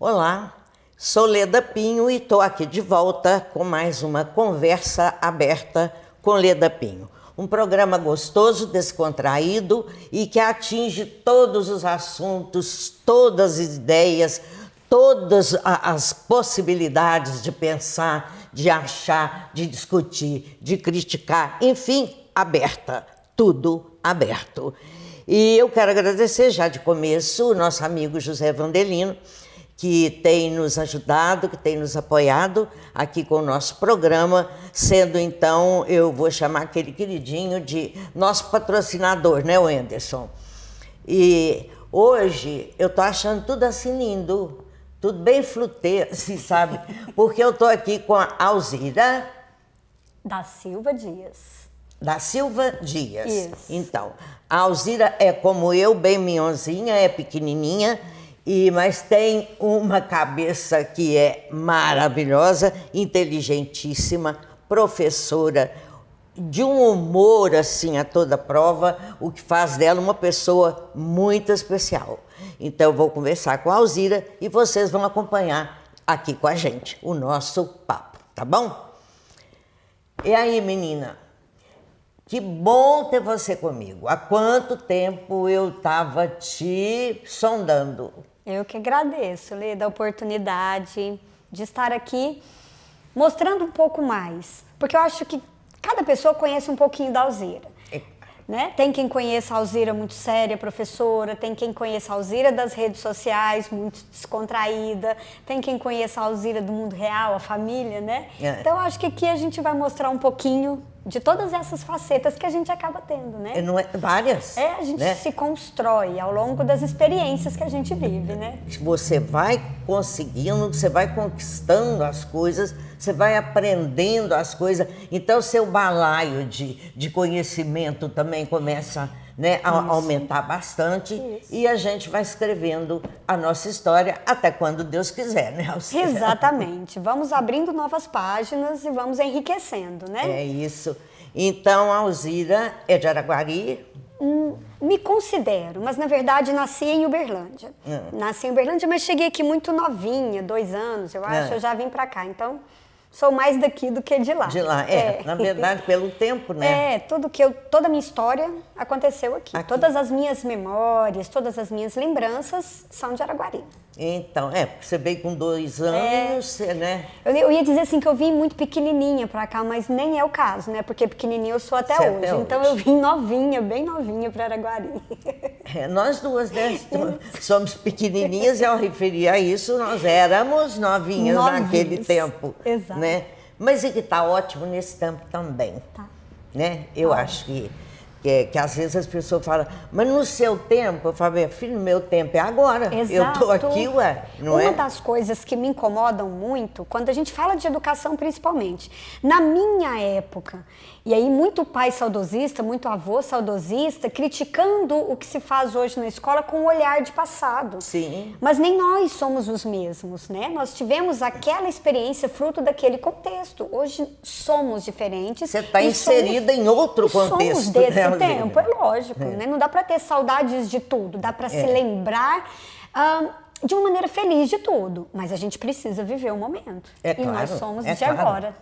Olá, sou Leda Pinho e estou aqui de volta com mais uma conversa aberta com Leda Pinho. Um programa gostoso, descontraído e que atinge todos os assuntos, todas as ideias, todas as possibilidades de pensar, de achar, de discutir, de criticar, enfim, aberta, tudo aberto. E eu quero agradecer já de começo o nosso amigo José Vandelino, que tem nos ajudado, que tem nos apoiado aqui com o nosso programa, sendo então, eu vou chamar aquele queridinho de nosso patrocinador, né, o Anderson? E hoje eu tô achando tudo assim lindo, tudo bem flutê, assim, sabe? Porque eu tô aqui com a Alzira da Silva Dias. Da Silva Dias. Isso. Então, a Alzira é como eu, bem minhonzinha, é pequenininha, mas tem uma cabeça que é maravilhosa, inteligentíssima, professora, de um humor assim a toda prova, o que faz dela uma pessoa muito especial. Então eu vou conversar com a Alzira e vocês vão acompanhar aqui com a gente o nosso papo, tá bom? E aí, menina? Que bom ter você comigo. Há quanto tempo eu estava te sondando? Eu que agradeço, Leda, a oportunidade de estar aqui mostrando um pouco mais. Porque eu acho que cada pessoa conhece um pouquinho da Alzira. Né? Tem quem conheça a Alzira muito séria, professora, tem quem conheça a Alzira das redes sociais, muito descontraída, tem quem conheça a Alzira do mundo real, a família, né? Então, eu acho que aqui a gente vai mostrar um pouquinho de todas essas facetas que a gente acaba tendo, né? Não é, várias. A gente se constrói ao longo das experiências que a gente vive, né? Você vai conseguindo, você vai conquistando as coisas, você vai aprendendo as coisas. Então, seu balaio de conhecimento também começa, né, a aumentar bastante. Isso. E a gente vai escrevendo a nossa história até quando Deus quiser, né, Alzira? Exatamente. Vamos abrindo novas páginas e vamos enriquecendo, né? É isso. Então, a Alzira é de Araguari? Me considero, mas na verdade nasci em Uberlândia. Nasci em Uberlândia, mas cheguei aqui muito novinha, 2 anos, eu acho, eu já vim pra cá. Então, sou mais daqui do que de lá. De lá, na verdade, pelo tempo, né? Toda a minha história aconteceu aqui. Todas as minhas memórias, todas as minhas lembranças são de Araguari. Então, porque você veio com 2 anos, né? Eu ia dizer assim que eu vim muito pequenininha pra cá, mas nem é o caso, né? Porque pequenininha eu sou até hoje. Então eu vim novinha, bem novinha pra Araguari. Nós duas, né? Somos pequenininhas e ao referir a isso, nós éramos novinhas naquele tempo. Exato. Né? Mas e que tá ótimo nesse tempo também. Tá. Né? Eu acho que às vezes as pessoas falam, mas no seu tempo, eu falo, meu filho, no meu tempo é agora. Exato. Eu tô aqui, não é? Uma das coisas que me incomodam muito, quando a gente fala de educação principalmente, na minha época, e aí muito pai saudosista, muito avô saudosista, criticando o que se faz hoje na escola com um olhar de passado. Sim. Mas nem nós somos os mesmos, né? Nós tivemos aquela experiência fruto daquele contexto. Hoje somos diferentes. Você está inserida em outro contexto. Somos desse tempo, é lógico, né? Não dá para ter saudades de tudo, dá para se lembrar de uma maneira feliz de tudo, mas a gente precisa viver o momento. Claro, e nós somos de agora.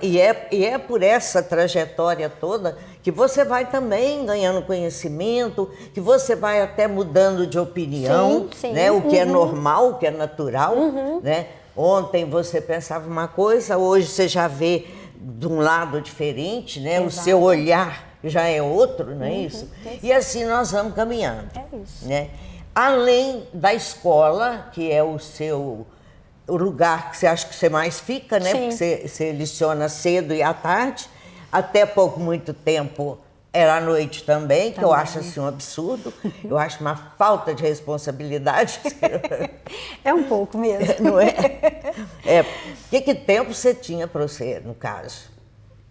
E é por essa trajetória toda que você vai também ganhando conhecimento, que você vai até mudando de opinião, sim. Né? O que é normal, o que é natural, né? Ontem você pensava uma coisa, hoje você já vê de um lado diferente, né? Exato. O seu olhar já é outro, não é isso? E assim nós vamos caminhando. É isso. Né? Além da escola, que é o lugar que você acha que você mais fica, né? Sim. Porque você leciona cedo e à tarde. Até pouco, muito tempo, era à noite também, que eu acho assim um absurdo. Eu acho uma falta de responsabilidade. É um pouco mesmo. Não é? Que tempo você tinha para você, no caso?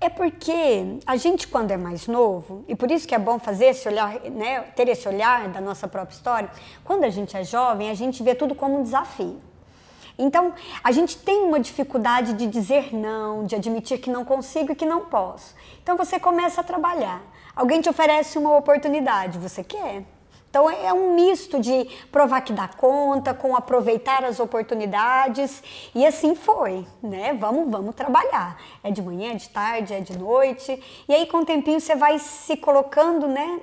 É porque a gente, quando é mais novo, e por isso que é bom fazer esse olhar, né, ter esse olhar da nossa própria história, quando a gente é jovem, a gente vê tudo como um desafio. Então, a gente tem uma dificuldade de dizer não, de admitir que não consigo e que não posso. Então, você começa a trabalhar. Alguém te oferece uma oportunidade, você quer? Então é um misto de provar que dá conta, com aproveitar as oportunidades, e assim foi, né? Vamos trabalhar. É de manhã, é de tarde, é de noite, e aí com o tempinho você vai se colocando, né?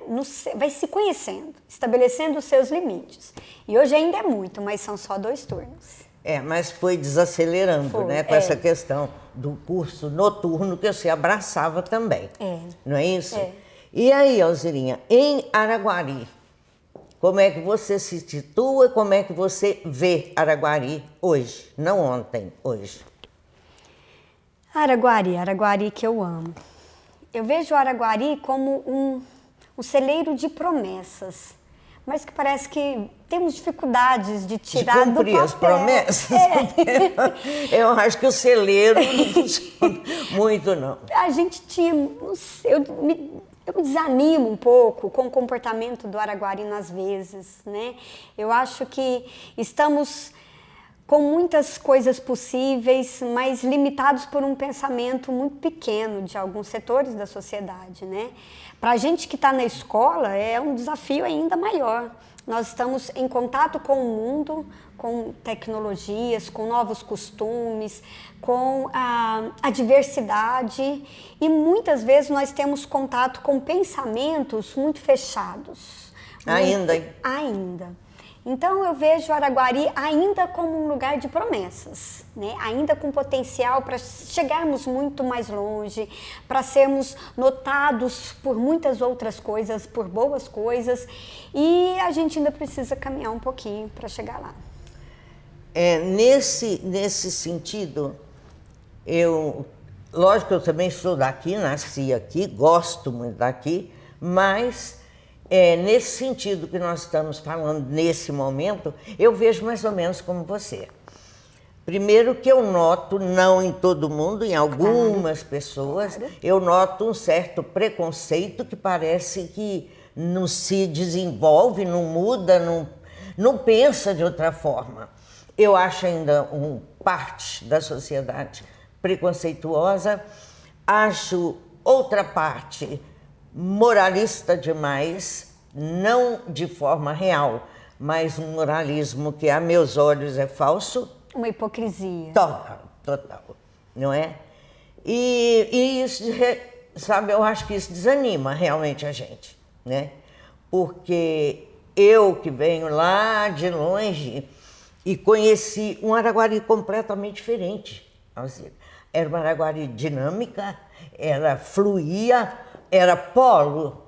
Vai se conhecendo, estabelecendo os seus limites. E hoje ainda é muito, mas são só 2 turnos. Mas foi desacelerando, né? Com essa questão do curso noturno que você abraçava também. Não é isso? E aí, Alzirinha, em Araguari, como é que você se situa, como é que você vê Araguari hoje? Não ontem, hoje. Araguari que eu amo. Eu vejo Araguari como um celeiro de promessas, mas que parece que temos dificuldades de tirar do papel. De cumprir as promessas? Eu acho que o celeiro não funciona muito, não. A gente tinha... Eu me desanimo um pouco com o comportamento do araguarino às vezes, né? Eu acho que estamos com muitas coisas possíveis, mas limitados por um pensamento muito pequeno de alguns setores da sociedade, né? Para a gente que está na escola é um desafio ainda maior. Nós estamos em contato com o mundo, com tecnologias, com novos costumes, com a diversidade, e muitas vezes nós temos contato com pensamentos muito fechados. Ainda. Então eu vejo Araguari ainda como um lugar de promessas, né? Ainda com potencial para chegarmos muito mais longe, para sermos notados por muitas outras coisas, por boas coisas, e a gente ainda precisa caminhar um pouquinho para chegar lá. Nesse sentido, lógico que eu também sou daqui, nasci aqui, gosto muito daqui, mas nesse sentido que nós estamos falando nesse momento, eu vejo mais ou menos como você. Primeiro que eu noto, não em todo mundo, em algumas pessoas, eu noto um certo preconceito que parece que não se desenvolve, não muda, não pensa de outra forma. Eu acho ainda parte da sociedade preconceituosa, acho outra parte moralista demais, não de forma real, mas um moralismo que a meus olhos é falso. Uma hipocrisia. Total, não é? E isso, sabe, eu acho que isso desanima realmente a gente, né? Porque eu que venho lá de longe e conheci um Araguari completamente diferente. Era uma Araguari dinâmica, fluía, era polo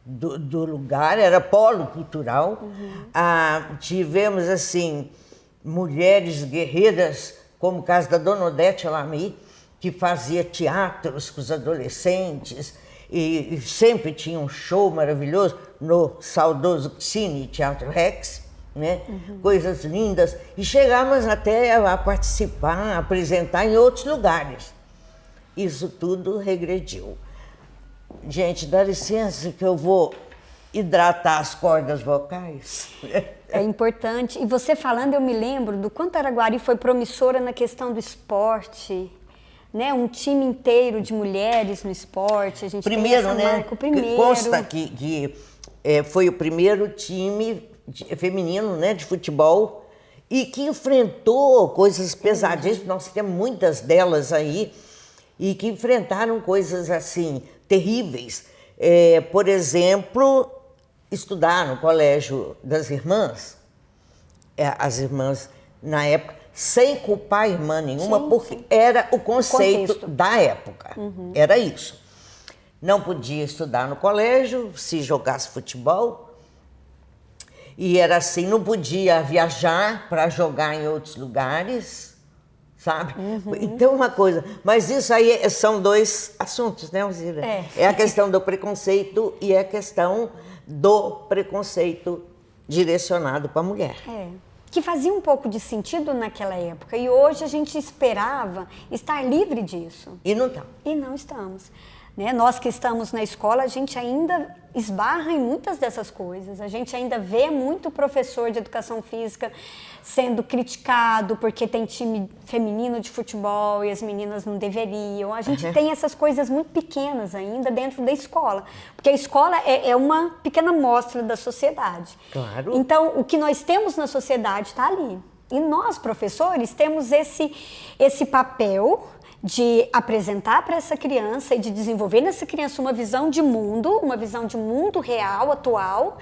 do lugar, era polo cultural. Tivemos, assim, mulheres guerreiras, como o caso da Dona Odete Lamy, que fazia teatros com os adolescentes e sempre tinha um show maravilhoso no saudoso Cine Teatro Rex, né? Coisas lindas. E chegávamos até a participar, a apresentar em outros lugares. Isso tudo regrediu. Gente, dá licença que eu vou hidratar as cordas vocais. É importante. E você falando, eu me lembro do quanto Araguari foi promissora na questão do esporte, né? Um time inteiro de mulheres no esporte. A gente primeiro, tem essa marca, o primeiro. Consta que foi o primeiro time feminino, né, de futebol e que enfrentou coisas pesadíssimas. Nós temos muitas delas aí e que enfrentaram coisas assim terríveis. Por exemplo, estudar no colégio das irmãs, as irmãs na época, sem culpar irmã nenhuma, porque era o conceito da época, era isso. Não podia estudar no colégio se jogasse futebol, e era assim, não podia viajar para jogar em outros lugares, sabe? Então, uma coisa, mas isso aí são 2 assuntos, né, Alzira? É a questão do preconceito e a questão do preconceito direcionado para a mulher. Que fazia um pouco de sentido naquela época, e hoje a gente esperava estar livre disso. E não está. E não estamos. né? Nós que estamos na escola, a gente ainda esbarra em muitas dessas coisas. A gente ainda vê muito professor de educação física sendo criticado porque tem time feminino de futebol e as meninas não deveriam. A gente tem essas coisas muito pequenas ainda dentro da escola, porque a escola é uma pequena amostra da sociedade. Claro. Então, o que nós temos na sociedade está ali. E nós, professores, temos esse papel de apresentar para essa criança e de desenvolver nessa criança uma visão de mundo real, atual,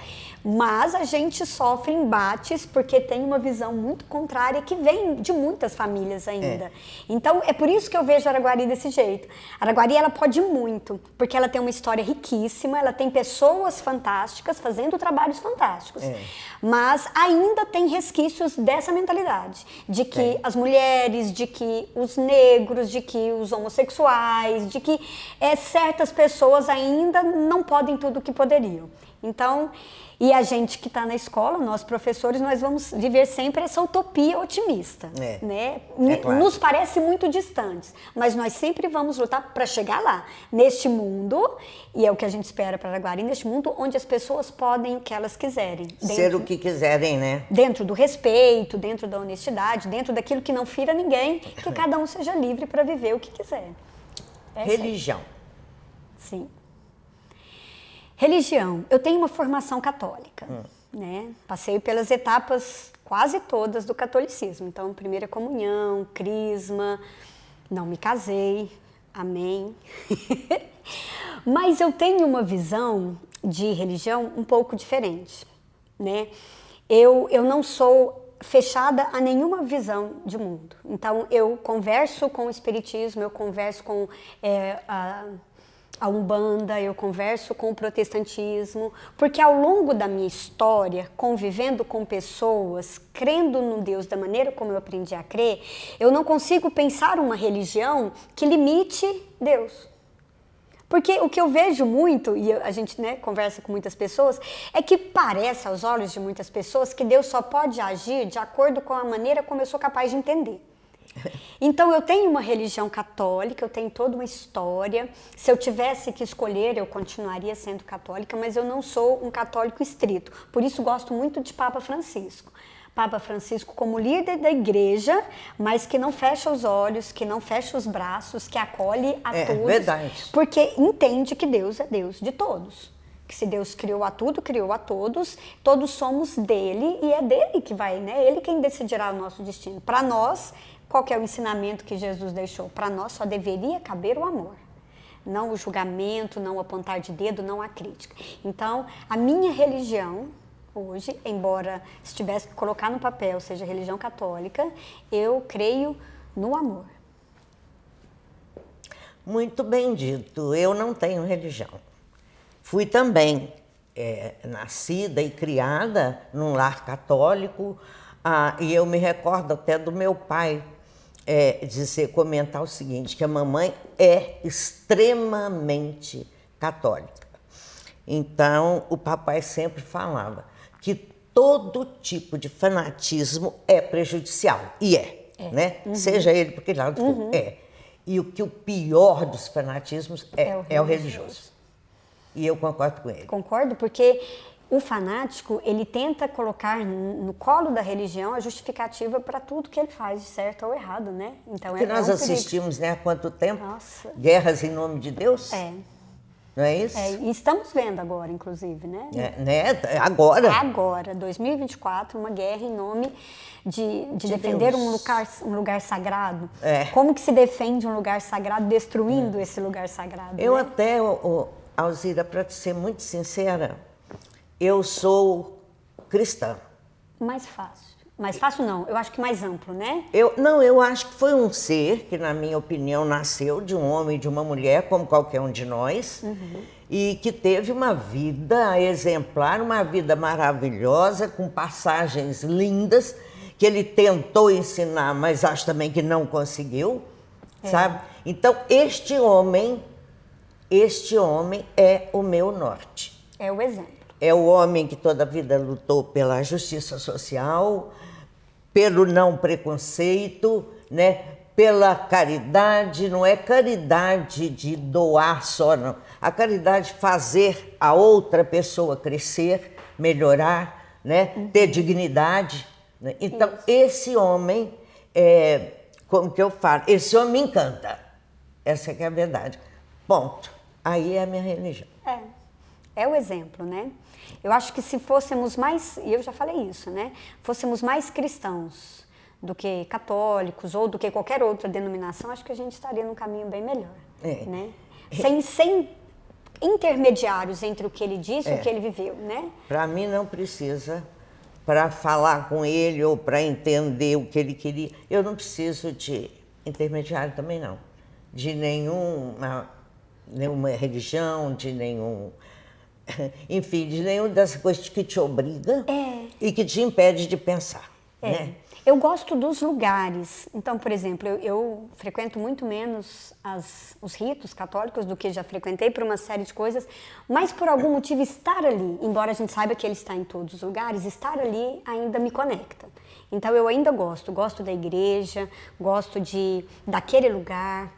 mas a gente sofre embates porque tem uma visão muito contrária que vem de muitas famílias ainda. Então, é por isso que eu vejo Araguari desse jeito. Araguari, ela pode muito, porque ela tem uma história riquíssima, ela tem pessoas fantásticas fazendo trabalhos fantásticos, mas ainda tem resquícios dessa mentalidade, de que as mulheres, de que os negros, de que os homossexuais, de que certas pessoas ainda não podem tudo o que poderiam. Então, e a gente que está na escola, nós professores, nós vamos viver sempre essa utopia otimista, né? Claro. Nos parece muito distantes, mas nós sempre vamos lutar para chegar lá, neste mundo, e é o que a gente espera para Araguari, neste mundo onde as pessoas podem o que elas quiserem. Ser o que quiserem, né? Dentro do respeito, dentro da honestidade, dentro daquilo que não fira ninguém, que cada um seja livre para viver o que quiser. Religião. Sim. Religião. Eu tenho uma formação católica, né? Passei pelas etapas quase todas do catolicismo. Então, primeira comunhão, crisma, não me casei, amém. Mas eu tenho uma visão de religião um pouco diferente, né? Eu não sou fechada a nenhuma visão de mundo. Então, eu converso com o espiritismo, eu converso com a Umbanda, eu converso com o protestantismo, porque ao longo da minha história, convivendo com pessoas, crendo no Deus da maneira como eu aprendi a crer, eu não consigo pensar uma religião que limite Deus. Porque o que eu vejo muito, e a gente conversa com muitas pessoas, é que parece aos olhos de muitas pessoas que Deus só pode agir de acordo com a maneira como eu sou capaz de entender. Então, eu tenho uma religião católica, eu tenho toda uma história. Se eu tivesse que escolher, eu continuaria sendo católica, mas eu não sou um católico estrito. Por isso, gosto muito de Papa Francisco. Papa Francisco como líder da igreja, mas que não fecha os olhos, que não fecha os braços, que acolhe a todos. É verdade. Porque entende que Deus é Deus de todos. Que se Deus criou a tudo, criou a todos, todos somos dele e é dele que vai, né? Ele quem decidirá o nosso destino. Para nós, qual que é o ensinamento que Jesus deixou? Para nós só deveria caber o amor. Não o julgamento, não o apontar de dedo, não a crítica. Então, a minha religião hoje, embora se tivesse que colocar no papel, seja religião católica, eu creio no amor. Muito bem dito. Eu não tenho religião. Fui também nascida e criada num lar católico, e eu me recordo até do meu pai comentar o seguinte, que a mamãe é extremamente católica. Então, o papai sempre falava que todo tipo de fanatismo é prejudicial, e né? Seja ele por que lado for, E o pior dos fanatismos é o religioso. E eu concordo com ele. Concordo, porque o fanático, ele tenta colocar no colo da religião a justificativa para tudo que ele faz, de certo ou errado, né? Então, que nós assistimos, né, há quanto tempo? Nossa. Guerras em nome de Deus? Não é isso? E estamos vendo agora, inclusive, né? Agora. Agora, 2024, uma guerra em nome de defender um lugar sagrado. Como que se defende um lugar sagrado destruindo esse lugar sagrado? Eu até, Alzira, para ser muito sincera, eu sou cristã. Mais fácil. Mais fácil não, eu acho que mais amplo, né? Eu acho que foi um ser que, na minha opinião, nasceu de um homem e de uma mulher, como qualquer um de nós, e que teve uma vida exemplar, uma vida maravilhosa, com passagens lindas, que ele tentou ensinar, mas acho também que não conseguiu, sabe? Então, este homem é o meu norte. É o exemplo. É o homem que toda a vida lutou pela justiça social, pelo não preconceito, né? pela caridade, não é caridade de doar só, não. A caridade de fazer a outra pessoa crescer, melhorar, né? Ter dignidade. Né? Então, esse homem, como que eu falo, esse homem me encanta. Essa é que é a verdade. Ponto. Aí é a minha religião. É o exemplo, né? Eu acho que se fôssemos mais, e eu já falei isso, né? Fôssemos mais cristãos do que católicos ou do que qualquer outra denominação, acho que a gente estaria num caminho bem melhor, né? Sem intermediários entre o que ele disse e o que ele viveu, né? Para mim não precisa, para falar com ele ou para entender o que ele queria, eu não preciso de intermediário também não, de nenhuma religião, de nenhum, enfim, de nenhuma dessas coisas que te obriga e que te impede de pensar, né? Eu gosto dos lugares. Então, por exemplo, eu frequento muito menos os ritos católicos do que já frequentei por uma série de coisas, mas por algum motivo estar ali, embora a gente saiba que ele está em todos os lugares, estar ali ainda me conecta. Então, eu ainda gosto da igreja, gosto daquele lugar,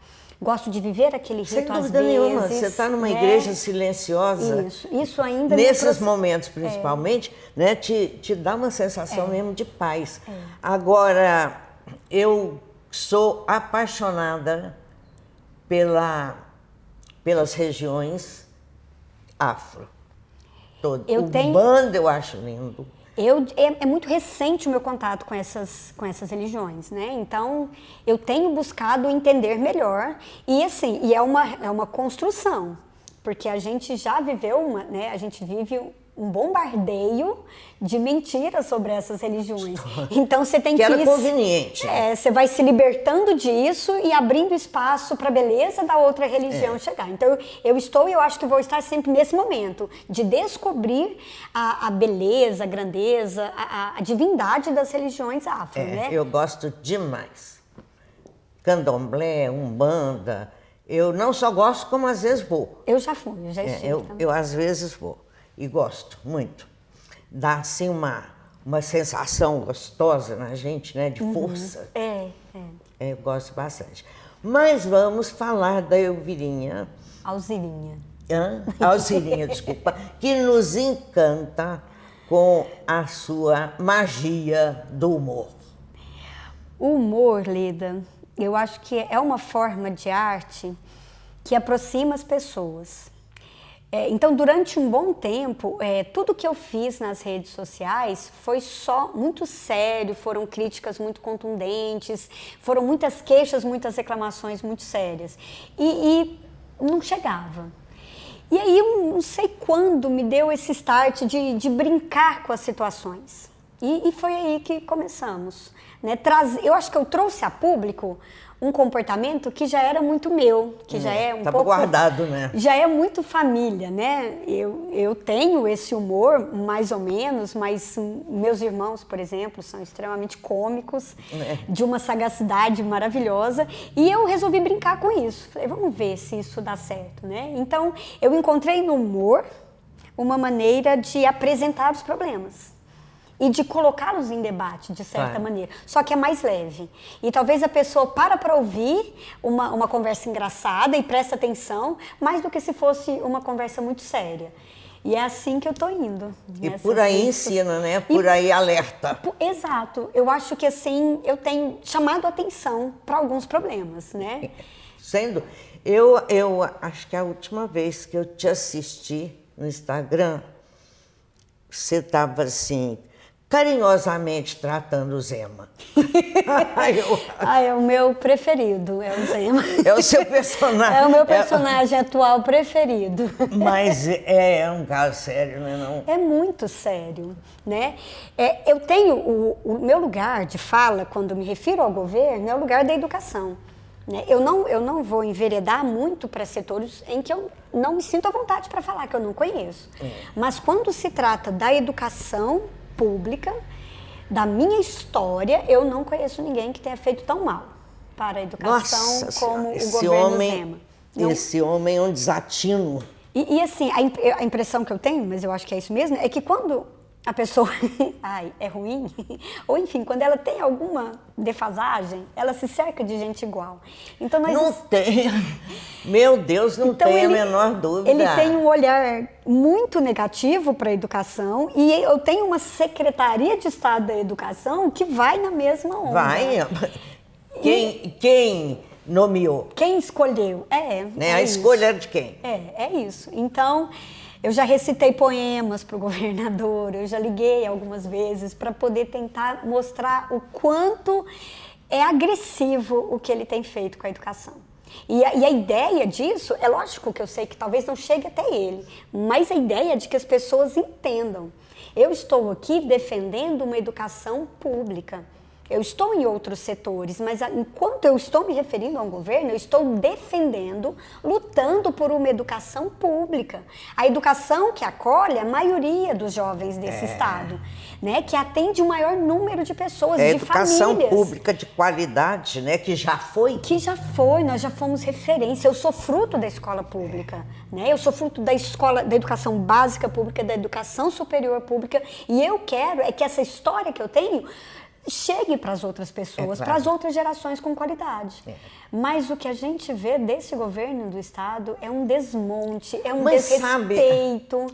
gosto de viver aquele rito sem às dúvida vezes. Nenhuma. Você está numa igreja silenciosa. Isso ainda nesses momentos, principalmente, né, te dá uma sensação mesmo de paz. Agora, eu sou apaixonada pelas regiões afro. Banda eu acho lindo. É muito recente o meu contato com essas religiões, né? Então, eu tenho buscado entender melhor e assim, é uma construção, porque a gente já viveu né? A gente vive um bombardeio de mentiras sobre essas religiões. Então você tem que era conveniente. Você vai se libertando disso e abrindo espaço para a beleza da outra religião chegar. Então eu acho que vou estar sempre nesse momento de descobrir a beleza, a grandeza, a divindade das religiões afro, né? Eu gosto demais. Candomblé, umbanda. Eu não só gosto, como às vezes vou. Eu já fui, eu já estive também. Eu às vezes vou. E gosto muito. Dá assim uma sensação gostosa na gente, né? De força. Eu gosto bastante. Mas vamos falar da Elvirinha. Alzirinha. Alzirinha, desculpa. Que nos encanta com a sua magia do humor. O humor, Leda, eu acho que é uma forma de arte que aproxima as pessoas. Então, durante um bom tempo, tudo que eu fiz nas redes sociais foi só muito sério, foram críticas muito contundentes, foram muitas queixas, muitas reclamações muito sérias. E não chegava. E aí, eu não sei quando me deu esse start de brincar com as situações. E foi aí que começamos. Né? Eu acho que eu trouxe a público um comportamento que já era muito meu, que já é um pouco guardado, né? Já é muito família, né? Eu tenho esse humor, mais ou menos, mas meus irmãos, por exemplo, são extremamente cômicos, de uma sagacidade maravilhosa, e eu resolvi brincar com isso. Falei, vamos ver se isso dá certo, né? Então, eu encontrei no humor uma maneira de apresentar os problemas e de colocá-los em debate, de certa maneira. Só que é mais leve. E talvez a pessoa para ouvir uma conversa engraçada e presta atenção, mais do que se fosse uma conversa muito séria. E é assim que eu tô indo. E por aí ensina, né? Por aí alerta. Exato. Eu acho que assim, eu tenho chamado atenção para alguns problemas, né? Eu acho que a última vez que eu te assisti no Instagram, você estava assim, carinhosamente tratando o Zema. É o meu preferido, é o Zema. É o seu personagem. É o meu personagem atual preferido. Mas é um caso sério, não é não? É muito sério, né? Eu tenho o meu lugar de fala, quando me refiro ao governo, é o lugar da educação. Né? Eu não vou enveredar muito para setores em que eu não me sinto à vontade para falar, que eu não conheço. Mas quando se trata da educação pública, da minha história, eu não conheço ninguém que tenha feito tão mal para a educação como o governo Zema. Esse homem é um desatino. E assim, a impressão que eu tenho, mas eu acho que é isso mesmo, é que quando a pessoa, ai, é ruim, ou enfim, quando ela tem alguma defasagem, ela se cerca de gente igual. Então nós Não tem, meu Deus, não então, tem a menor dúvida. Ele tem um olhar muito negativo para a educação e eu tenho uma Secretaria de Estado da Educação que vai na mesma onda. Vai, quem nomeou? Quem escolheu? Né? A escolha é de quem? É isso. Então, eu já recitei poemas para o governador, eu já liguei algumas vezes para poder tentar mostrar o quanto é agressivo o que ele tem feito com a educação. E a ideia disso, é lógico que eu sei que talvez não chegue até ele, mas a ideia é de que as pessoas entendam. Eu estou aqui defendendo uma educação pública. Eu estou em outros setores, mas enquanto eu estou me referindo a um governo, eu estou defendendo, lutando por uma educação pública. A educação que acolhe a maioria dos jovens desse estado, né? Que atende o maior número de pessoas, de educação famílias. Pública de qualidade, né? Que já foi. Que já foi, nós já fomos referência. Eu sou fruto da escola pública, né? Eu sou fruto da escola, da educação básica pública, da educação superior pública, e eu quero é que essa história que eu tenho chegue para as outras pessoas, claro. para as outras gerações com qualidade. Mas o que a gente vê desse governo do estado é um desmonte, é um desrespeito.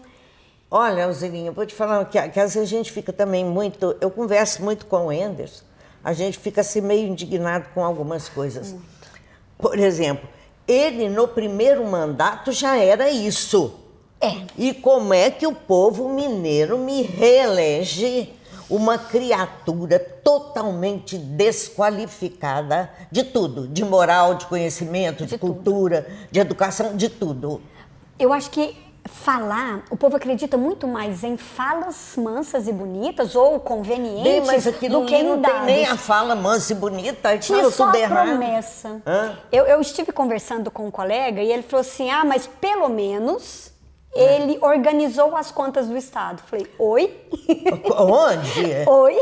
Olha, Alzirinha, eu vou te falar que às vezes a gente fica também muito... Eu converso muito com o Enderson, a gente fica assim meio indignado com algumas coisas. Muito. Por exemplo, ele no primeiro mandato já era isso. E como é que o povo mineiro me reelege uma criatura totalmente desqualificada de tudo, de moral, de conhecimento, de cultura, de educação, de tudo? Eu acho que falar, o povo acredita muito mais em falas mansas e bonitas ou convenientes, mas aqui do que não em tem dados. nem a fala mansa e bonita, tinha fala só tudo a errado. Promessa. Eu estive conversando com um colega e ele falou assim, mas pelo menos ele organizou as contas do Estado. Falei, oi? Onde? Oi?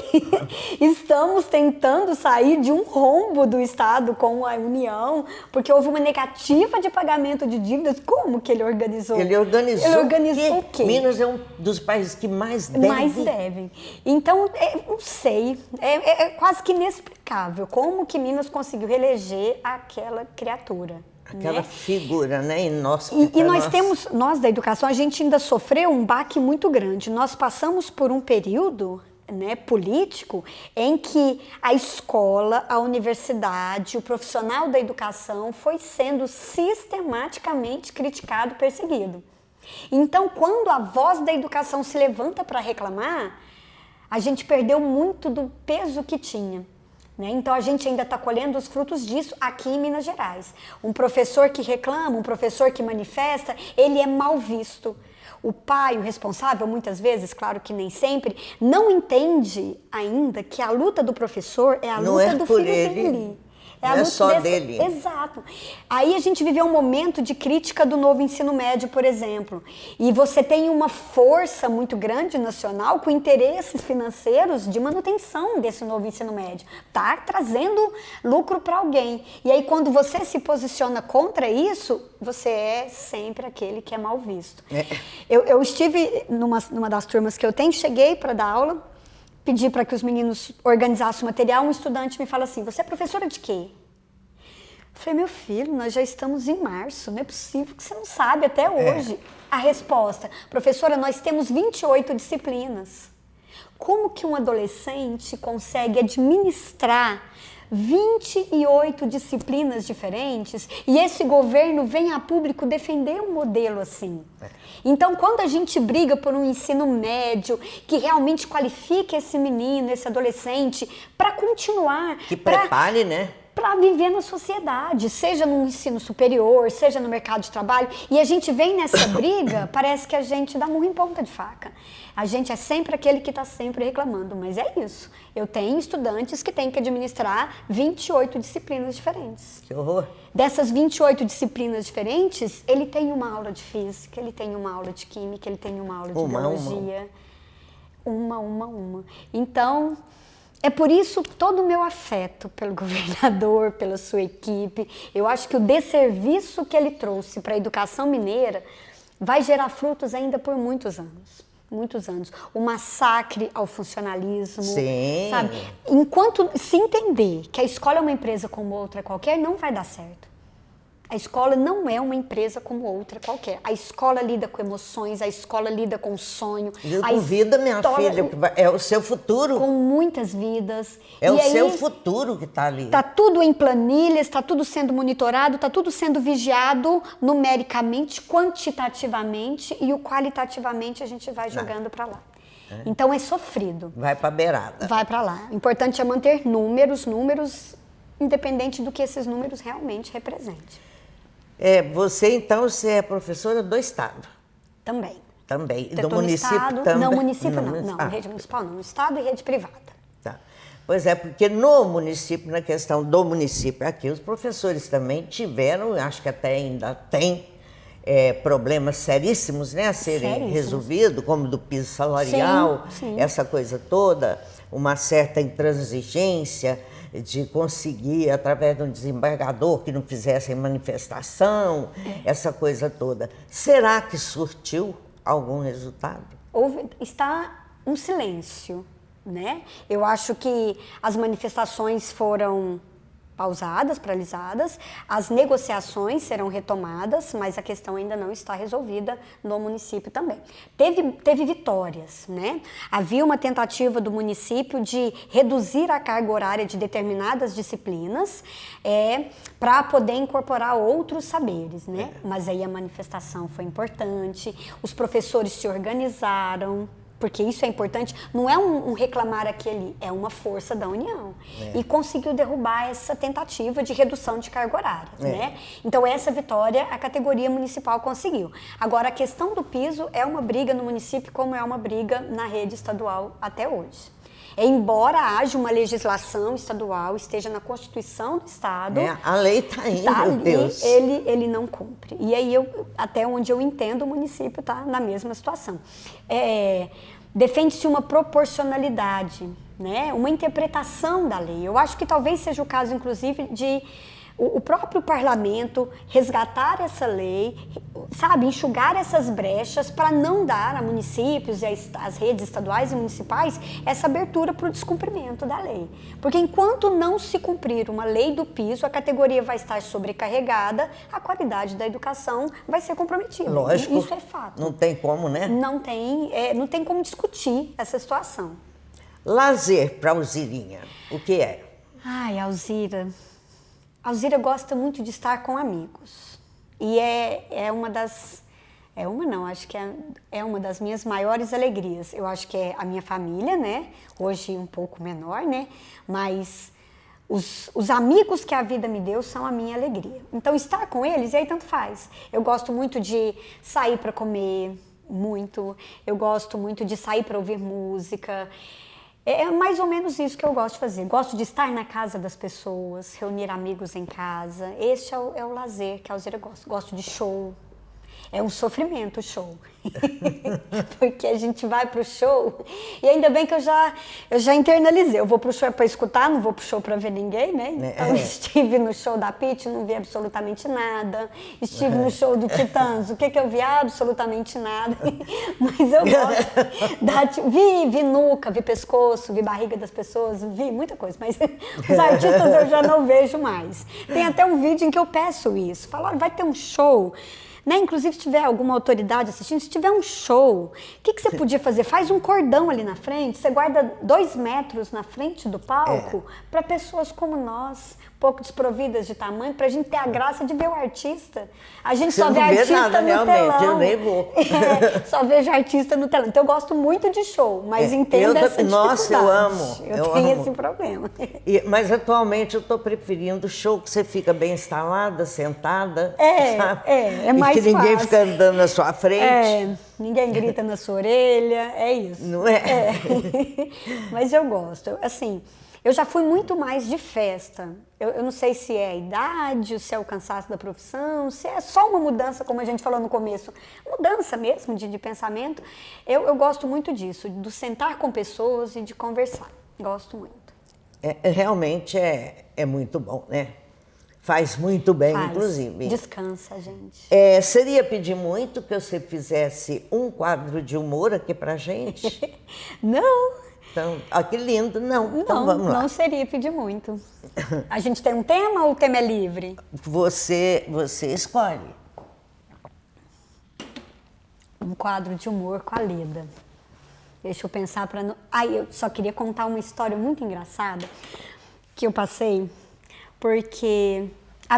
Estamos tentando sair de um rombo do Estado com a União, porque houve uma negativa de pagamento de dívidas. Como que ele organizou? Ele organizou o quê? Minas é um dos países que mais deve. Mais devem. Então, não sei, é quase que inexplicável como que Minas conseguiu reeleger aquela criatura. Aquela figura, né? E nós da educação, a gente ainda sofreu um baque muito grande. Nós passamos por um período, né, político em que a escola, a universidade, o profissional da educação foi sendo sistematicamente criticado, perseguido. Então, quando a voz da educação se levanta para reclamar, a gente perdeu muito do peso que tinha. Então, a gente ainda está colhendo os frutos disso aqui em Minas Gerais. Um professor que reclama, um professor que manifesta, ele é mal visto. O pai, o responsável, muitas vezes, claro que nem sempre, não entende ainda que a luta do professor é a luta do filho dele. Não é só dele. Exato. Aí a gente viveu um momento de crítica do novo ensino médio, por exemplo. E você tem uma força muito grande nacional com interesses financeiros de manutenção desse novo ensino médio. Tá trazendo lucro para alguém. E aí quando você se posiciona contra isso, você é sempre aquele que é mal visto. Eu estive numa das turmas que eu tenho, cheguei para dar aula, pedi para que os meninos organizassem o material, um estudante me fala assim, você é professora de quê? Eu falei, meu filho, nós já estamos em março, não é possível que você não sabe até hoje. A resposta, professora, nós temos 28 disciplinas. Como que um adolescente consegue administrar 28 disciplinas diferentes e esse governo vem a público defender um modelo assim? Então, quando a gente briga por um ensino médio que realmente qualifique esse menino, esse adolescente, para continuar... Que prepare, né? Para viver na sociedade, seja no ensino superior, seja no mercado de trabalho. E a gente vem nessa briga, parece que a gente dá murro em ponta de faca. A gente é sempre aquele que está sempre reclamando, mas é isso. Eu tenho estudantes que têm que administrar 28 disciplinas diferentes. Que horror! Dessas 28 disciplinas diferentes, ele tem uma aula de física, ele tem uma aula de química, ele tem uma aula de biologia. Uma. Então... é por isso todo o meu afeto pelo governador, pela sua equipe. Eu acho que o desserviço que ele trouxe para a educação mineira vai gerar frutos ainda por muitos anos. muitos anos. O massacre ao funcionalismo, Sim. sabe? Enquanto se entender que a escola é uma empresa como outra qualquer, não vai dar certo. A escola não é uma empresa como outra qualquer. A escola lida com emoções, a escola lida com sonho. Lida com vida, minha filha, é o seu futuro. Com muitas vidas. É o seu futuro que está ali. Está tudo em planilhas, está tudo sendo monitorado, está tudo sendo vigiado numericamente, quantitativamente, e o qualitativamente a gente vai jogando para lá. Então é sofrido. Vai para a beirada. Vai para lá. O importante é manter números, independente do que esses números realmente representem. Você, então, você é professora do Estado? Também. Também. Do município estado, também? Não, município não. Rede municipal não. Estado e rede privada. Tá. Pois é, porque no município, na questão do município aqui, os professores também tiveram, acho que até ainda tem, problemas seríssimos, né, a serem resolvidos, como do piso salarial, sim. Essa coisa toda, uma certa intransigência de conseguir, através de um desembargador que não fizesse manifestação, essa coisa toda. Será que surtiu algum resultado? Está um silêncio, né? Eu acho que as manifestações foram pausadas, paralisadas, as negociações serão retomadas, mas a questão ainda não está resolvida no município também. Teve vitórias, né? Havia uma tentativa do município de reduzir a carga horária de determinadas disciplinas para poder incorporar outros saberes, né? Mas aí a manifestação foi importante, os professores se organizaram, porque isso é importante, não é um reclamar aqui e ali, é uma força da união. E conseguiu derrubar essa tentativa de redução de carga horária, né? Então essa vitória a categoria municipal conseguiu. Agora a questão do piso é uma briga no município como é uma briga na rede estadual até hoje. Embora haja uma legislação estadual, esteja na Constituição do Estado... a lei está aí, meu Deus. Ele não cumpre. E aí, até onde eu entendo, o município está na mesma situação. Defende-se uma proporcionalidade, né? Uma interpretação da lei. Eu acho que talvez seja o caso, inclusive, de o próprio parlamento resgatar essa lei, sabe, enxugar essas brechas para não dar a municípios e às redes estaduais e municipais essa abertura para o descumprimento da lei. Porque enquanto não se cumprir uma lei do piso, a categoria vai estar sobrecarregada, a qualidade da educação vai ser comprometida. Lógico. Isso é fato. Não tem como, né? Não tem como discutir essa situação. Lazer para a Alzirinha, o que é? Ai, Alzira gosta muito de estar com amigos. E acho que é uma das minhas maiores alegrias. Eu acho que é a minha família, né? Hoje um pouco menor, né? Mas os amigos que a vida me deu são a minha alegria. Então, estar com eles, e aí tanto faz. Eu gosto muito de sair para comer, muito. Eu gosto muito de sair para ouvir música. É mais ou menos isso que eu gosto de fazer. Gosto de estar na casa das pessoas, reunir amigos em casa. Esse é o lazer que a Alzira gosta. Gosto de show. É um sofrimento o show. Porque a gente vai pro show e ainda bem que eu já internalizei. Eu vou pro show para escutar, não vou pro show para ver ninguém, né? Então estive no show da Pitty, não vi absolutamente nada. Estive no show do Titãs, o que eu vi? Absolutamente nada. Mas eu gosto. Vi nuca, vi pescoço, vi barriga das pessoas, vi muita coisa. Mas os artistas eu já não vejo mais. Tem até um vídeo em que eu peço isso. Falo, olha, vai ter um show... Né? Inclusive, se tiver alguma autoridade assistindo, se tiver um show, o que você podia fazer? Faz um cordão ali na frente, você guarda 2 metros na frente do palco para pessoas como nós, pouco desprovidas de tamanho, para a gente ter a graça de ver o artista. A gente só vê artista nada, no realmente, telão. Eu nem vou. Só vejo artista no telão. Então, eu gosto muito de show, mas entendo essa dificuldade. Nossa, eu amo. Eu tenho esse problema. Mas, atualmente, eu estou preferindo show que você fica bem instalada, sentada. Sabe? É mais que ninguém fácil. fica andando na sua frente. Ninguém grita na sua orelha, é isso. Não é? Mas eu gosto. Assim, eu já fui muito mais de festa. Eu não sei se é a idade, se é o cansaço da profissão, se é só uma mudança, como a gente falou no começo. Mudança mesmo de pensamento. Eu gosto muito disso, do sentar com pessoas e de conversar. Gosto muito. Realmente é muito bom, né? Faz muito bem, Faz. inclusive. Descansa, gente. Seria pedir muito que você fizesse um quadro de humor aqui pra gente? Não. Então, que lindo. Não, então Não, vamos lá. não seria pedir muito. A gente tem um tema ou o tema é livre? Você escolhe. Um quadro de humor com a Leda. Deixa eu pensar para não... eu só queria contar uma história muito engraçada que eu passei, porque a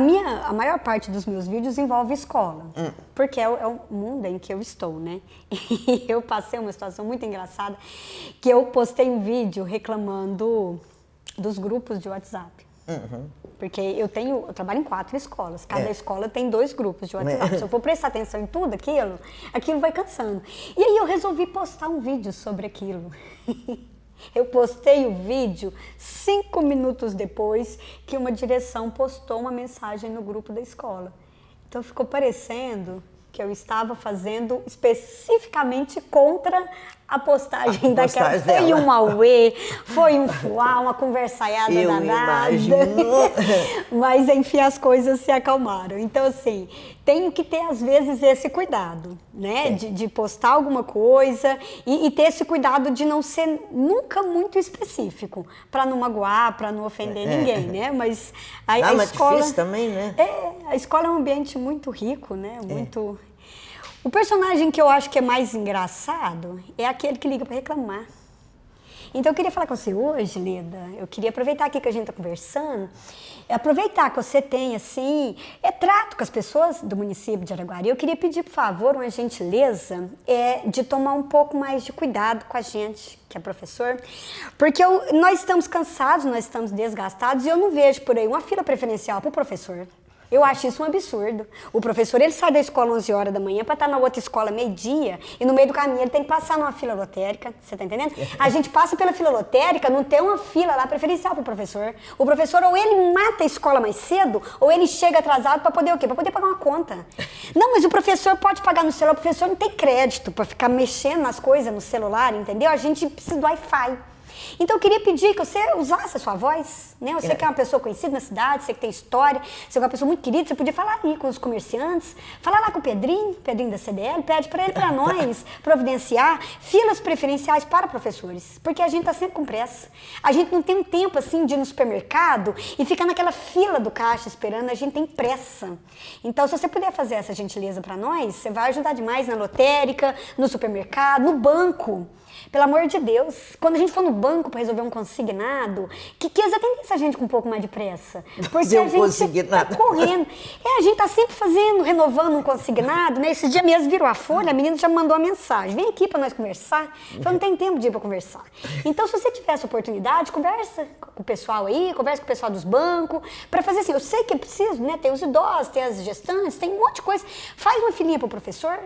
maior parte dos meus vídeos envolve escola, porque é o mundo em que eu estou, né? E eu passei uma situação muito engraçada, que eu postei um vídeo reclamando dos grupos de WhatsApp. Porque eu trabalho em 4 escolas, cada escola tem 2 grupos de WhatsApp. Se eu for prestar atenção em tudo aquilo vai cansando. E aí eu resolvi postar um vídeo sobre aquilo. Eu postei o vídeo 5 minutos depois que uma direção postou uma mensagem no grupo da escola. Então ficou parecendo que eu estava fazendo especificamente contra a postagem daquela. Foi um auê, foi um fuá, uma conversaiada danada. Mas, enfim, as coisas se acalmaram. Então, assim, tenho que ter, às vezes, esse cuidado, né? De postar alguma coisa e ter esse cuidado de não ser nunca muito específico, para não magoar, para não ofender ninguém, né? Mas a escola... difícil também, né? A escola é um ambiente muito rico, né? Muito... O personagem que eu acho que é mais engraçado é aquele que liga para reclamar. Então eu queria falar com você hoje, Leda, eu queria aproveitar aqui que a gente está conversando, aproveitar que você tem, assim, trato com as pessoas do município de Araguari. Eu queria pedir, por favor, uma gentileza de tomar um pouco mais de cuidado com a gente, que é professor, porque nós estamos cansados, nós estamos desgastados e eu não vejo por aí uma fila preferencial para o professor. Eu acho isso um absurdo. O professor, ele sai da escola 11 horas da manhã para estar na outra escola meio-dia e no meio do caminho ele tem que passar numa fila lotérica, você tá entendendo? A gente passa pela fila lotérica, não tem uma fila lá preferencial pro professor. O professor ou ele mata a escola mais cedo ou ele chega atrasado para poder o quê? Para poder pagar uma conta. Não, mas o professor pode pagar no celular, o professor não tem crédito para ficar mexendo nas coisas no celular, entendeu? A gente precisa do Wi-Fi. Então eu queria pedir que você usasse a sua voz, né? Você que é uma pessoa conhecida na cidade, você que tem história, você é uma pessoa muito querida, você podia falar aí com os comerciantes, falar lá com o Pedrinho da CDL, pede para ele, para nós, providenciar filas preferenciais para professores, porque a gente está sempre com pressa. A gente não tem um tempo assim de ir no supermercado e ficar naquela fila do caixa esperando, a gente tem pressa. Então se você puder fazer essa gentileza para nós, você vai ajudar demais na lotérica, no supermercado, no banco. Pelo amor de Deus, quando a gente for no banco para resolver um consignado, que atendesse a gente com um pouco mais de pressa. Porque a gente tá correndo. A gente tá sempre renovando um consignado, né? Esse dia mesmo virou a folha, a menina já me mandou uma mensagem. Vem aqui para nós conversar. Eu não tenho tempo de ir para conversar. Então, se você tiver essa oportunidade, conversa com o pessoal aí, conversa com o pessoal dos bancos, para fazer assim, eu sei que é preciso, né? Tem os idosos, tem as gestantes, tem um monte de coisa. Faz uma filinha pro professor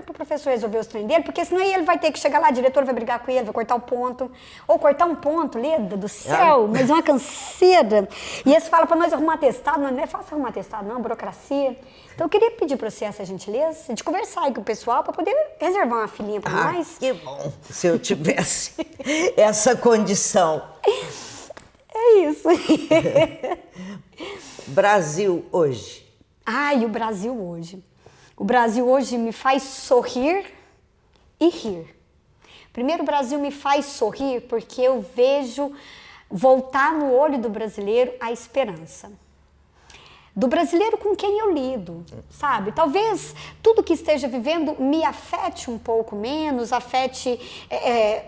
resolver os treinos dele, porque senão ele vai ter que chegar lá, a diretora vai brigar com ele, vai cortar o ponto. Ou cortar um ponto, Leda do céu, mas é uma canseira. E eles falam para nós arrumar atestado, não é fácil arrumar atestado, não, burocracia. Então eu queria pedir para você essa gentileza de conversar aí com o pessoal para poder reservar uma filinha para nós. Que bom, se eu tivesse essa condição. É isso. Brasil hoje. Ai, o Brasil hoje. O Brasil hoje me faz sorrir e rir. Primeiro, o Brasil me faz sorrir porque eu vejo voltar no olho do brasileiro a esperança. Do brasileiro com quem eu lido, sabe? Talvez tudo que esteja vivendo me afete um pouco menos, afete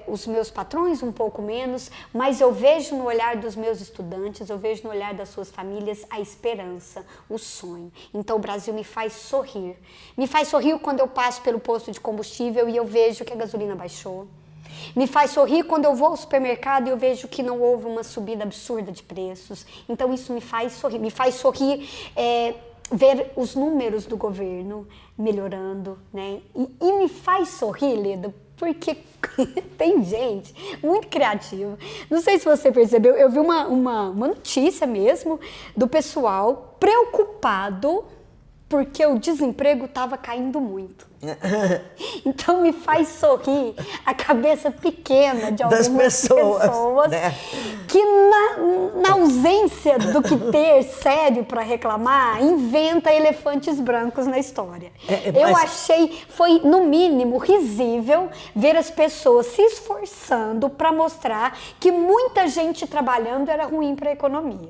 os meus patrões um pouco menos, mas eu vejo no olhar dos meus estudantes, eu vejo no olhar das suas famílias a esperança, o sonho. Então o Brasil me faz sorrir. Me faz sorrir quando eu passo pelo posto de combustível e eu vejo que a gasolina baixou. Me faz sorrir quando eu vou ao supermercado e eu vejo que não houve uma subida absurda de preços. Então isso me faz sorrir. Me faz sorrir ver os números do governo melhorando, né? E me faz sorrir, Leda, porque tem gente muito criativa. Não sei se você percebeu, eu vi uma notícia mesmo do pessoal preocupado porque o desemprego estava caindo muito. Então me faz sorrir a cabeça pequena de algumas pessoas né? Que na ausência do que ter sério para reclamar, inventa elefantes brancos na história. Eu achei, foi no mínimo risível ver as pessoas se esforçando para mostrar que muita gente trabalhando era ruim para a economia.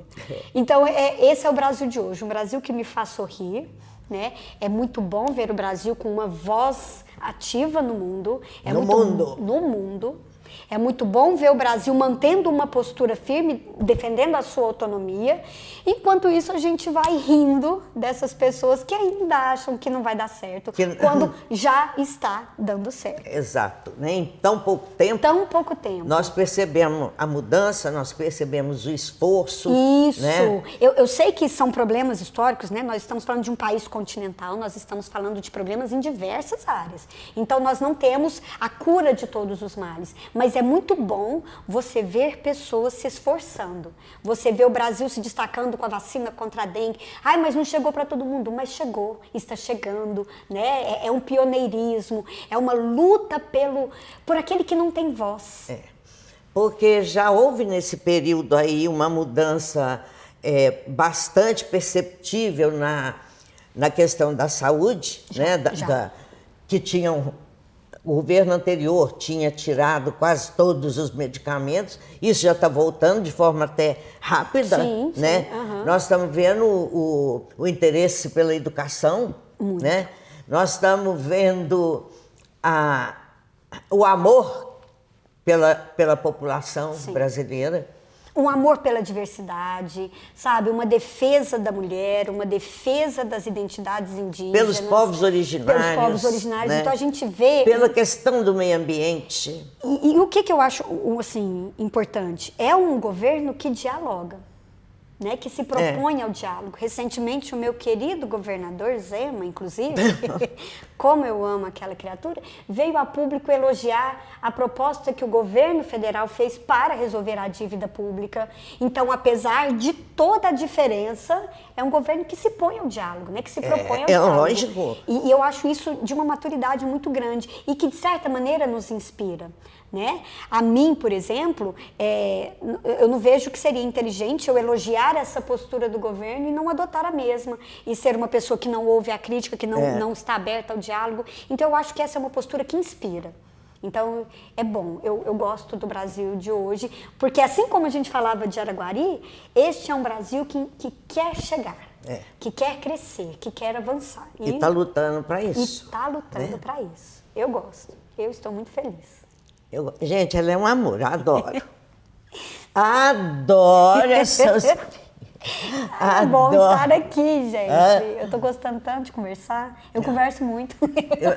Então esse é o Brasil de hoje, um Brasil que me faz sorrir. Né? É muito bom ver o Brasil com uma voz ativa no mundo. No mundo. É muito bom ver o Brasil mantendo uma postura firme, defendendo a sua autonomia. Enquanto isso, a gente vai rindo dessas pessoas que ainda acham que não vai dar certo, quando já está dando certo. Exato. Né? Em tão pouco tempo. Tão pouco tempo. Nós percebemos a mudança, nós percebemos o esforço. Isso. Né? Eu sei que são problemas históricos, né? Nós estamos falando de um país continental, nós estamos falando de problemas em diversas áreas. Então, nós não temos a cura de todos os males. Mas é muito bom você ver pessoas se esforçando. Você vê o Brasil se destacando com a vacina contra a dengue. Ai, mas não chegou para todo mundo. Mas chegou, está chegando, né? É um pioneirismo, é uma luta por aquele que não tem voz. Porque já houve nesse período aí uma mudança bastante perceptível na questão da saúde, né? Que tinham... O governo anterior tinha tirado quase todos os medicamentos, isso já está voltando de forma até rápida, sim, né? Sim, uhum. Nós estamos vendo o interesse pela educação, muito. Né? Nós estamos vendo o amor pela população sim. brasileira. Um amor pela diversidade, sabe? Uma defesa da mulher, uma defesa das identidades indígenas. Pelos povos originários. Pelos povos originários. Né? Então a gente vê... Pela questão do meio ambiente. E o que eu acho assim, importante? É um governo que dialoga, né? Que se propõe ao diálogo. Recentemente, o meu querido governador Zema, inclusive, como eu amo aquela criatura, veio a público elogiar a proposta que o governo federal fez para resolver a dívida pública. Então, apesar de toda a diferença, é um governo que se põe ao diálogo, né? Que se propõe ao diálogo. É lógico. E eu acho isso de uma maturidade muito grande e que, de certa maneira, nos inspira. Né? A mim, por exemplo, eu não vejo que seria inteligente eu elogiar essa postura do governo e não adotar a mesma, e ser uma pessoa que não ouve a crítica, que não está aberta ao diálogo. Então eu acho que essa é uma postura que inspira. Então é bom, eu gosto do Brasil de hoje, porque assim como a gente falava de Araguari, este é um Brasil que quer chegar, que quer crescer, que quer avançar. E está lutando para isso. E está lutando para isso. Eu gosto, eu estou muito feliz. Gente, ela é um amor, eu adoro. Adoro essas... É bom estar aqui, gente. Eu estou gostando tanto de conversar. Eu converso muito.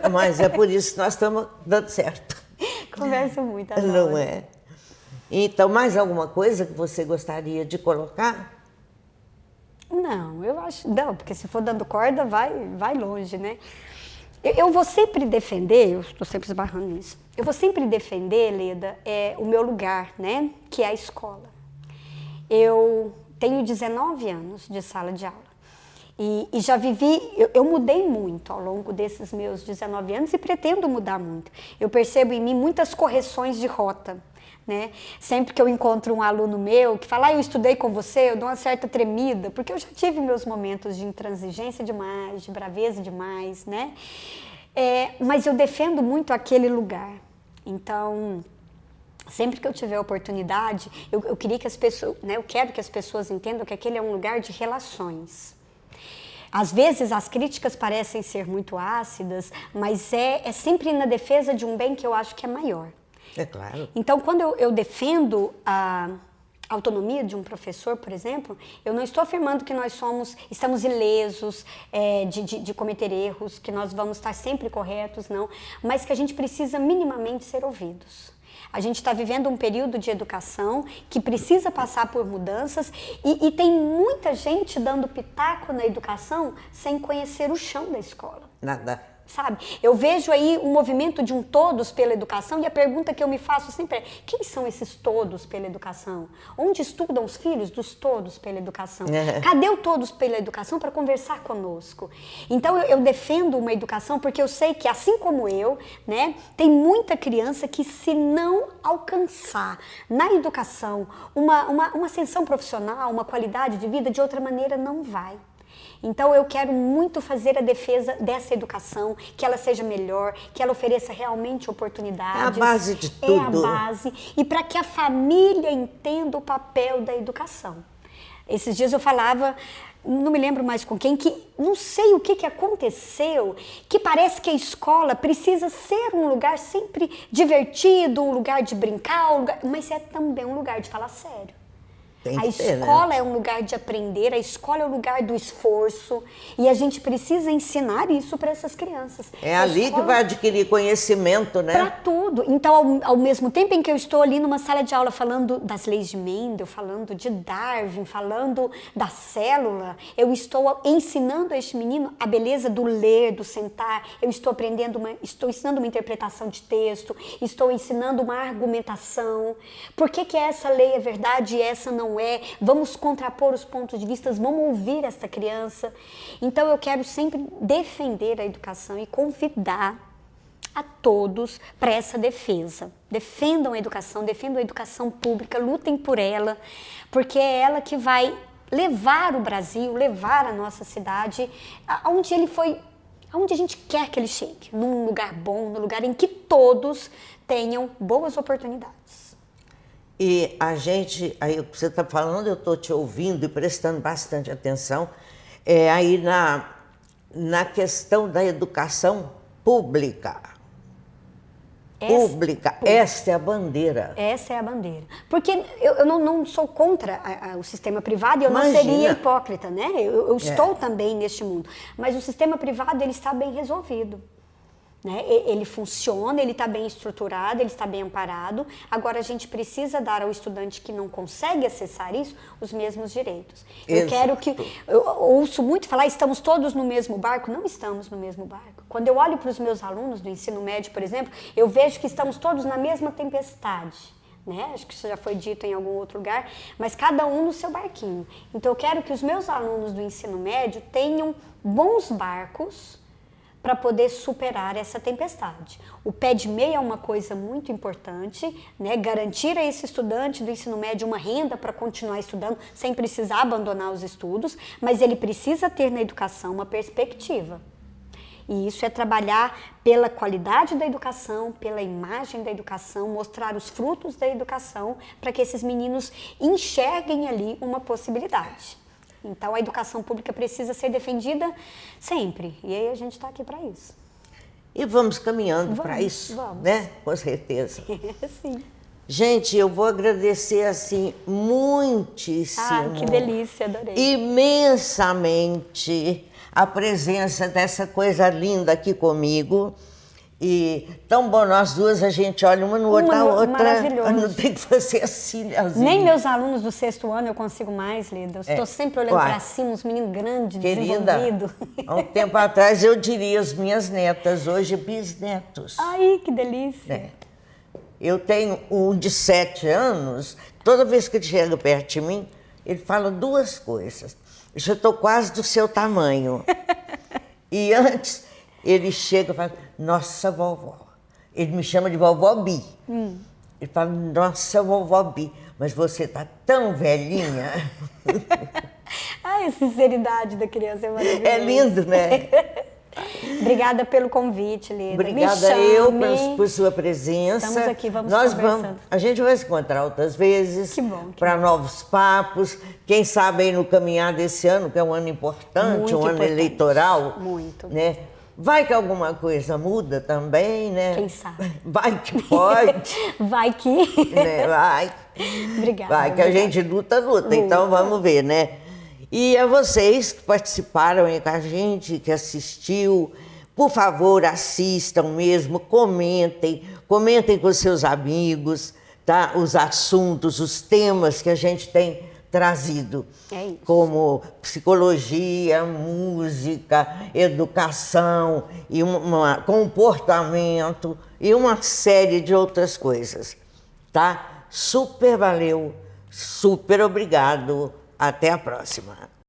Mas é por isso que nós estamos dando certo. Converso muito, adoro. Não é? Então, mais alguma coisa que você gostaria de colocar? Não, eu acho... Não, porque se for dando corda, vai longe, né? Eu vou sempre defender, eu estou sempre esbarrando nisso, eu vou sempre defender, Leda, o meu lugar, né? Que é a escola. Eu tenho 19 anos de sala de aula e já vivi, eu mudei muito ao longo desses meus 19 anos e pretendo mudar muito. Eu percebo em mim muitas correções de rota. Né? Sempre que eu encontro um aluno meu que fala, eu estudei com você, eu dou uma certa tremida, porque eu já tive meus momentos de intransigência demais, de braveza demais, né? Mas eu defendo muito aquele lugar. Então, sempre que eu tiver oportunidade, eu queria que as pessoas, né? Eu quero que as pessoas entendam que aquele é um lugar de relações. Às vezes as críticas parecem ser muito ácidas, mas é sempre na defesa de um bem que eu acho que é maior. É claro. Então, quando eu defendo a autonomia de um professor, por exemplo, eu não estou afirmando que nós estamos ilesos de cometer erros, que nós vamos estar sempre corretos, não, mas que a gente precisa minimamente ser ouvidos. A gente está vivendo um período de educação que precisa passar por mudanças e tem muita gente dando pitaco na educação sem conhecer o chão da escola. Nada. sabe? Eu vejo aí um movimento de um todos pela educação e a pergunta que eu me faço sempre é: quem são esses todos pela educação? Onde estudam os filhos dos todos pela educação? Cadê o todos pela educação para conversar conosco? Então eu defendo uma educação porque eu sei que, assim como eu, né, tem muita criança que, se não alcançar na educação uma ascensão profissional, uma qualidade de vida, de outra maneira não vai. Então eu quero muito fazer a defesa dessa educação, que ela seja melhor, que ela ofereça realmente oportunidades. É a base de tudo. É a base. E para que a família entenda o papel da educação. Esses dias eu falava, não me lembro mais com quem, que não sei o que aconteceu, que parece que a escola precisa ser um lugar sempre divertido, um lugar de brincar, mas é também um lugar de falar sério. A escola é um lugar de aprender, a escola é um lugar do esforço e a gente precisa ensinar isso para essas crianças. É ali que vai adquirir conhecimento, né? Para tudo. Então, ao mesmo tempo em que eu estou ali numa sala de aula falando das leis de Mendel, falando de Darwin, falando da célula, eu estou ensinando a este menino a beleza do ler, do sentar, eu estou ensinando uma interpretação de texto, estou ensinando uma argumentação. Por que essa lei é verdade e essa não é? Vamos contrapor os pontos de vista, vamos ouvir esta criança. Então eu quero sempre defender a educação e convidar a todos para essa defesa. Defendam a educação pública, lutem por ela, porque é ela que vai levar o Brasil, levar a nossa cidade aonde a gente quer que ele chegue, num lugar bom, num lugar em que todos tenham boas oportunidades. E a gente, aí o que você está falando, eu estou te ouvindo e prestando bastante atenção, aí na questão da educação pública. Essa é a bandeira. Essa é a bandeira. Porque eu não sou contra o sistema privado e eu Imagina. não seria hipócrita, né? Eu estou também neste mundo. Mas o sistema privado, ele está bem resolvido. Né? Ele funciona, ele está bem estruturado, ele está bem amparado. Agora a gente precisa dar ao estudante que não consegue acessar isso os mesmos direitos. Eu ouço muito falar: estamos todos no mesmo barco. Não estamos no mesmo barco. Quando eu olho para os meus alunos do ensino médio, por exemplo, eu vejo que estamos todos na mesma tempestade. Né? Acho que isso já foi dito em algum outro lugar, mas cada um no seu barquinho. Então eu quero que os meus alunos do ensino médio tenham bons barcos para poder superar essa tempestade. O pé de meia é uma coisa muito importante, né? Garantir a esse estudante do ensino médio uma renda para continuar estudando sem precisar abandonar os estudos, mas ele precisa ter na educação uma perspectiva. E isso é trabalhar pela qualidade da educação, pela imagem da educação, mostrar os frutos da educação para que esses meninos enxerguem ali uma possibilidade. Então, a educação pública precisa ser defendida sempre. E aí a gente está aqui para isso. E vamos caminhando para isso, vamos. Né? Com certeza. Sim. Gente, eu vou agradecer, assim, muitíssimo. Que delícia, adorei. Imensamente a presença dessa coisa linda aqui comigo. E tão bom nós duas, a gente olha uma no olho da outra. Maravilhoso. Não tem que fazer assim. Nem meus alunos do 6º ano eu consigo mais, Leda. Eu estou sempre olhando para cima, uns meninos grandes, desenvolvidos. Há um tempo atrás eu diria as minhas netas, hoje bisnetos. Ai, que delícia. Eu tenho um de 7 anos, toda vez que ele chega perto de mim, ele fala 2 coisas. Eu já estou quase do seu tamanho. E antes... ele chega e fala: nossa, vovó. Ele me chama de vovó Bi. Ele fala: nossa, vovó Bi, mas você tá tão velhinha. Ai, a sinceridade da criança é maravilhosa. É lindo, né? Obrigada pelo convite, Leda. Obrigada eu por sua presença. Estamos aqui, vamos conversando. A gente vai se encontrar outras vezes. Que bom. Para novos papos. Quem sabe aí no caminhar desse ano, que é um ano importante, um ano eleitoral. Muito. Né? Vai que alguma coisa muda também, né? Quem sabe? Vai que pode. Vai que... Né? Vai. Obrigada. Vai que a gente luta. Então vamos ver, né? E a vocês que participaram aí com a gente, que assistiu, por favor, assistam mesmo, comentem com seus amigos, tá? Os assuntos, os temas que a gente tem trazido. É isso. Como psicologia, música, educação, e comportamento e uma série de outras coisas. Tá? Super valeu, super obrigado. Até a próxima.